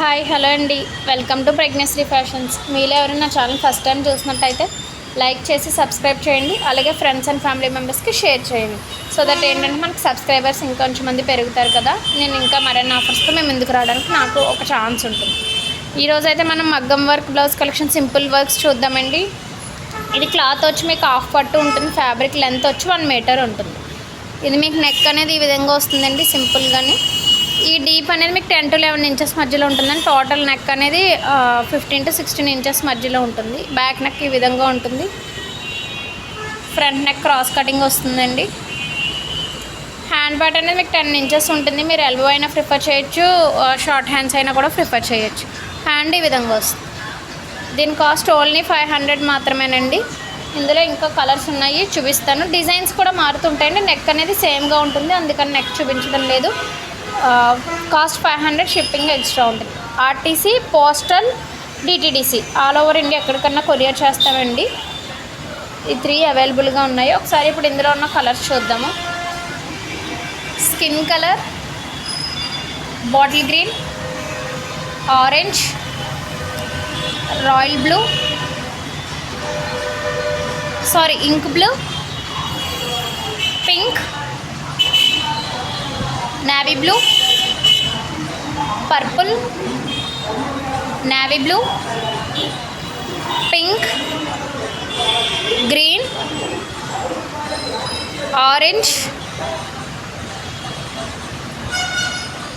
Hi hello అండి, welcome to pregnancy fashions. మీలో ఎవరైనా నా ఛానల్ ఫస్ట్ టైం చూసినట్టయితే లైక్ చేసి సబ్స్క్రైబ్ చేయండి. అలాగే ఫ్రెండ్స్ అండ్ ఫ్యామిలీ మెంబర్స్కి షేర్ చేయండి. సో దట్ ఏంటంటే మనకు సబ్స్క్రైబర్స్ ఇంకొంచెం మంది పెరుగుతారు కదా. నేను ఇంకా మరిన్ని ఆఫర్స్తో మేము ముందుకు రావడానికి నాకు ఒక ఛాన్స్ ఉంటుంది. ఈరోజు అయితే మనం మగ్గం work blouse collection simple works చూద్దామండి. ఇది క్లాత్ వచ్చి మీకు హాఫ్ పట్టు ఉంటుంది, ఫ్యాబ్రిక్ లెంత్ వచ్చి 1 మీటర్ ఉంటుంది. ఇది మీకు నెక్ అనేది ఈ విధంగా వస్తుందండి సింపుల్గాని. ఈ డీప్ అనేది మీకు 10 to 11 ఇంచెస్ మధ్యలో ఉంటుందండి. టోటల్ నెక్ అనేది 15 to 16 ఇంచెస్ మధ్యలో ఉంటుంది. బ్యాక్ నెక్ ఈ విధంగా ఉంటుంది. ఫ్రంట్ నెక్ క్రాస్ కటింగ్ వస్తుందండి. హ్యాండ్ పార్ట్ అనేది మీకు 10 ఇంచెస్ ఉంటుంది. మీరు ఎల్బో అయినా ప్రిఫర్ చేయొచ్చు, షార్ట్ హ్యాండ్స్ అయినా కూడా ప్రిఫర్ చేయొచ్చు. హ్యాండ్ ఈ విధంగా వస్తుంది. దీని కాస్ట్ ఓన్లీ 500 మాత్రమేనండి. ఇందులో ఇంకా కలర్స్ ఉన్నాయి, చూపిస్తాను. డిజైన్స్ కూడా మారుతుంటాయండి. నెక్ అనేది సేమ్గా ఉంటుంది, అందుకని నెక్ చూపించడం లేదు. కాస్ట్ 500, షిప్పింగ్ ఎక్స్ట్రా ఉంటుంది. RTC, postal, DTDC all over India ఎక్కడికన్నా కొరియర్ చేస్తామండి. ఈ 3 అవైలబుల్గా ఉన్నాయి. ఒకసారి ఇప్పుడు ఇందులో ఉన్న కలర్స్ చూద్దాము. Skin colour, bottle green, orange, royal blue, ink blue, pink, navy blue, purple, navy blue, pink, green, orange,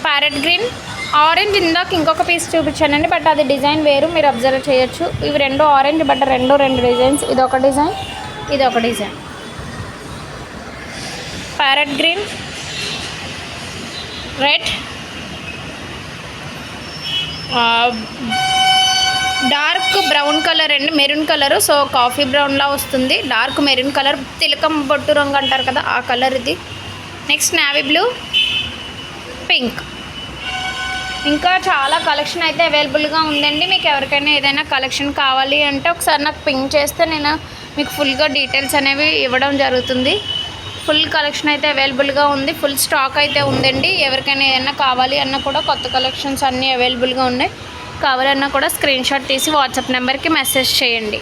parrot green, orange. ఇందాక ఇంకొక పీస్ చూపించానండి, బట్ అది డిజైన్ వేరు, మీరు అబ్జర్వ్ చేయొచ్చు. ఇవి 2 ఆరెంజ్, బట్ 2 డిజైన్స్. ఇదొక డిజైన్, ఇదొక design. Parrot green, red, dark brown colour అండి, మెరూన్ కలరు. సో కాఫీ బ్రౌన్లా వస్తుంది. డార్క్ మెరూన్ కలర్, తిలకం బొట్టు రంగు అంటారు కదా, ఆ కలర్ ఇది. Next navy blue, pink. ఇంకా చాలా కలెక్షన్ అయితే అవైలబుల్గా ఉందండి. మీకు ఎవరికైనా ఏదైనా కలెక్షన్ కావాలి అంటే ఒకసారి నాకు పింక్ చేస్తే నేను మీకు ఫుల్గా డీటెయిల్స్ అనేవి ఇవ్వడం జరుగుతుంది. ఫుల్ కలెక్షన్ అయితే అవైలబుల్గా ఉంది, ఫుల్ స్టాక్ అయితే ఉందండి. ఎవరికైనా ఏదైనా కావాలి అన్నా కూడా కొత్త కలెక్షన్స్ అన్నీ అవైలబుల్గా ఉన్నాయి. కావాలన్నా కూడా స్క్రీన్ షాట్ తీసి వాట్సాప్ నెంబర్కి మెసేజ్ చేయండి.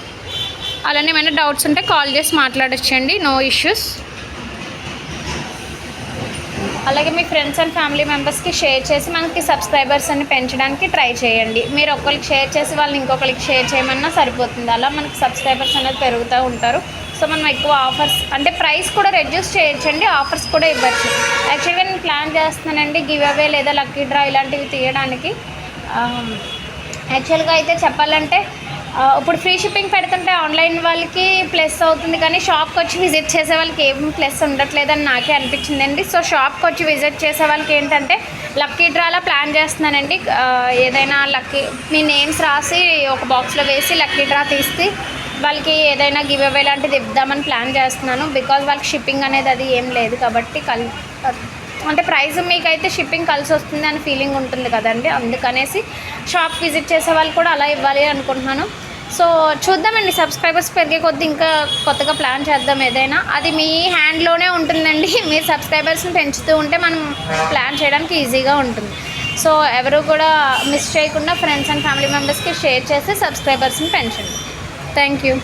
అలానే ఏమైనా డౌట్స్ ఉంటే కాల్ చేసి మాట్లాడొచ్చండి, నో ఇష్యూస్. అలాగే మీ ఫ్రెండ్స్ అండ్ ఫ్యామిలీ మెంబర్స్కి షేర్ చేసి మనకి సబ్స్క్రైబర్స్ అన్ని పెంచడానికి ట్రై చేయండి. మీరు ఒకరికి షేర్ చేసి వాళ్ళని ఇంకొకరికి షేర్ చేయమన్నా సరిపోతుంది. అలా మనకి సబ్స్క్రైబర్స్ అనేది పెరుగుతూ ఉంటారు. సో మనం ఎక్కువ ఆఫర్స్ అంటే ప్రైస్ కూడా రెడ్యూస్ చేయొచ్చండి, ఆఫర్స్ కూడా ఇవ్వచ్చు. యాక్చువల్గా నేను ప్లాన్ చేస్తున్నానండి గివ్ అవే లేదా లక్కీ డ్రా ఇలాంటివి తీయడానికి. యాక్చువల్గా అయితే చెప్పాలంటే ఇప్పుడు ఫ్రీ షిప్పింగ్ పెడుతుంటే ఆన్లైన్ వాళ్ళకి ప్లస్ అవుతుంది, కానీ షాప్కి వచ్చి విజిట్ చేసే వాళ్ళకి ఏం ప్లస్ ఉండట్లేదని నాకే అనిపించిందండి. సో షాప్కి వచ్చి విజిట్ చేసే వాళ్ళకి ఏంటంటే లక్కీ డ్రాలా ప్లాన్ చేస్తున్నానండి. ఏదైనా లక్కీ మీ నేమ్స్ రాసి ఒక బాక్స్లో వేసి లక్కీ డ్రా తీస్తే వాళ్ళకి ఏదైనా గివ్ అవే లాంటిది ఇద్దామని ప్లాన్ చేస్తున్నాను. బికాజ్ వాళ్ళకి షిప్పింగ్ అనేది అది ఏం లేదు కాబట్టి అంటే ప్రైస్ మీకైతే షిప్పింగ్ కలిసి వస్తుంది అని ఫీలింగ్ ఉంటుంది కదండి. అందుకనేసి షాప్ విజిట్ చేసే వాళ్ళు కూడా అలా ఇవ్వాలి అనుకుంటున్నాను. సో చూద్దామండి, సబ్స్క్రైబర్స్ పెరిగే కొద్దీ ఇంకా కొత్తగా ప్లాన్ చేద్దాం. ఏదైనా అది మీ హ్యాండ్లోనే ఉంటుందండి. మీరు సబ్స్క్రైబర్స్ని పెంచుతూ ఉంటే మనం ప్లాన్ చేయడానికి ఈజీగా ఉంటుంది. సో ఎవరు కూడా మిస్ చేయకుండా ఫ్రెండ్స్ అండ్ ఫ్యామిలీ మెంబర్స్కి షేర్ చేసి సబ్స్క్రైబర్స్ని పెంచండి. Thank you.